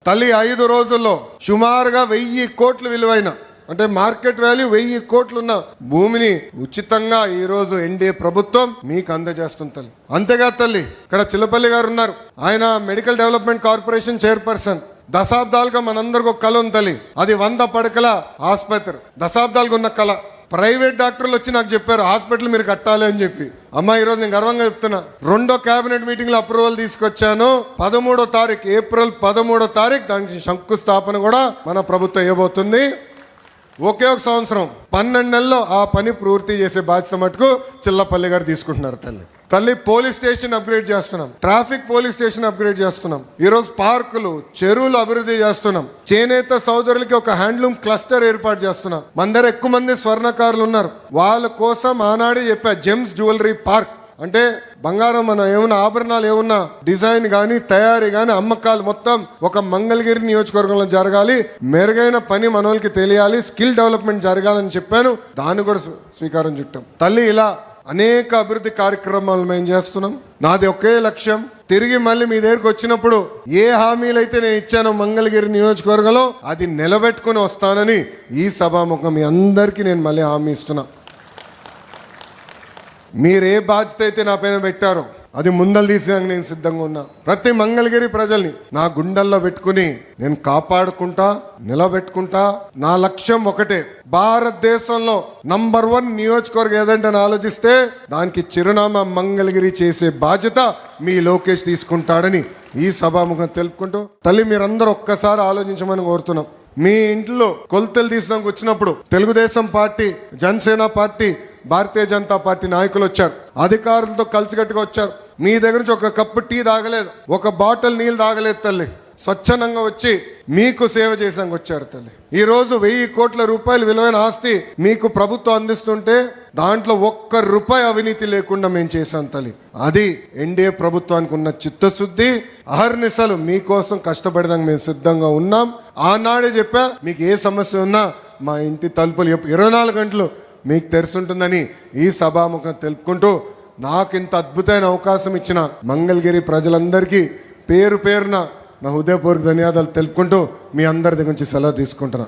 తల్లి 5 రోజుల్లో సుమారుగా 1000 కోట్లు విలువైన అంటే మార్కెట్ వాల్యూ 1000 కోట్లున్న భూమిని ఉచితంగా ఈ రోజు ఎన్డీఏ ప్రభుత్వం మీకు అందజేస్తుంది తల్లి. అంతేగా తల్లి, ఇక్కడ చిల్లపల్లి గారు ఉన్నారు, ఆయన మెడికల్ డెవలప్మెంట్ కార్పొరేషన్ చైర్పర్సన్. దశాబ్దాలుగా మనందరికి ఒక కళ ఉంది తల్లి, అది 100 పడకల ఆసుపత్రి. దశాబ్దాలుగా ఉన్న కళ. ప్రైవేట్ డాక్టర్లు వచ్చి నాకు చెప్పారు హాస్పిటల్ మీరు కట్టాలి అని చెప్పి. అమ్మా ఈరోజు నేను గర్వంగా చెప్తున్నా, 2వ కేబినెట్ మీటింగ్ లో అప్రూవల్ తీసుకొచ్చాను. 13వ తారీఖు ఏప్రిల్ 13వ తారీఖు దానికి శంకుస్థాపన కూడా మన ప్రభుత్వం ఇవ్వబోతుంది. ఒకే ఒక సంవత్సరం 12 నెలల్లో ఆ పని పూర్తి చేసే బాధ్యత మటుకు చిల్లపల్లి గారు తీసుకుంటున్నారు తల్లి. పోలీస్ స్టేషన్ అప్గ్రేడ్ చేస్తున్నాం, ట్రాఫిక్ పోలీస్ స్టేషన్ అప్గ్రేడ్ చేస్తున్నాం, ఈరోజు పార్కులు చెరువులు అభివృద్ధి చేస్తున్నాం, చేనేత సోదరులకి ఒక హ్యాండ్లూమ్ క్లస్టర్ ఏర్పాటు చేస్తున్నాం. మన దగ్గర ఎక్కువ మంది స్వర్ణకారులు ఉన్నారు, వాళ్ళ కోసం ఆనాడే చెప్పా జెమ్స్ జ్యువెలరీ పార్క్. అంటే బంగారం మన ఏమన్నా ఆభరణాలు ఏమన్నా డిజైన్ కానీ తయారీ కానీ అమ్మకాలు మొత్తం ఒక మంగళగిరి నియోజకవర్గంలో జరగాలి, మెరుగైన పని మనోళ్ళకి తెలియాలి, స్కిల్ డెవలప్మెంట్ జరగాలని చెప్పాను. దాన్ని కూడా స్వీకారం చుట్టాం తల్లి. ఇలా అనేక అభివృద్ధి కార్యక్రమాలు మేము చేస్తున్నాం. నాది ఒకే లక్ష్యం, తిరిగి మళ్ళీ మీ దగ్గరికి వచ్చినప్పుడు ఏ హామీలు అయితే నేను ఇచ్చానో మంగళగిరి నియోజకవర్గంలో అది నిలబెట్టుకుని వస్తానని ఈ సభాముఖం మీ అందరికీ నేను మళ్ళీ హామీ ఇస్తున్నా. మీరు ఏ బాధ్యత అయితే నా పైన పెట్టారో అది ముందలు తీసేందుకు నేను సిద్ధంగా ఉన్నా. ప్రతి మంగళగిరి ప్రజల్ని నా గుండెల్లో పెట్టుకుని నేను కాపాడుకుంటా, నిలబెట్టుకుంటా. నా లక్ష్యం ఒకటే, భారతదేశంలో నంబర్ 1 నియోజకవర్గం ఏదంటే అని ఆలోచిస్తే దానికి చిరునామా మంగళగిరి చేసే బాధ్యత మీ లోకేష్ తీసుకుంటాడని ఈ సభాముఖం తెలుపుకుంటూ తల్లి మీరందరూ ఒక్కసారి ఆలోచించమని కోరుతున్నాం. మీ ఇంట్లో కొలతలు తీసడానికి వచ్చినప్పుడు Telugu Desam party, Janasena party, Bharatiya Janata party నాయకులు వచ్చారు, అధికారులతో కలిసికట్టుగా వచ్చారు. మీ దగ్గర నుంచి ఒక కప్పు టీ తాగలేదు, ఒక బాటిల్ నీళ్ళు తాగలేదు తల్లి. స్వచ్ఛందంగా వచ్చి మీకు సేవ చేసానికి వచ్చారు తల్లి. ఈ రోజు 1000 కోట్ల రూపాయలు విలువైన ఆస్తి మీకు ప్రభుత్వం అందిస్తుంటే దాంట్లో ₹1 అవినీతి లేకుండా మేము చేశాం తల్లి. అది ఎన్డీఏ ప్రభుత్వానికి ఉన్న చిత్తశుద్ధి. అహర్నిశలు మీకోసం కష్టపడడానికి మేము సిద్ధంగా ఉన్నాం. ఆనాడే చెప్పా, మీకు ఏ సమస్య ఉన్నా మా ఇంటి తలుపులు 24 గంటలు మీకు తెరుచుంటుందని ఈ సభాముఖం తెలుపుకుంటూ నాకు ఇంత అద్భుతమైన అవకాశం ఇచ్చిన మంగళగిరి ప్రజలందరికీ పేరు పేరున నా హృదయపూర్వక ధన్యవాదాలు తెలుపుకుంటూ మీ అందరి దగ్గర నుంచి సెలవు తీసుకుంటున్నా.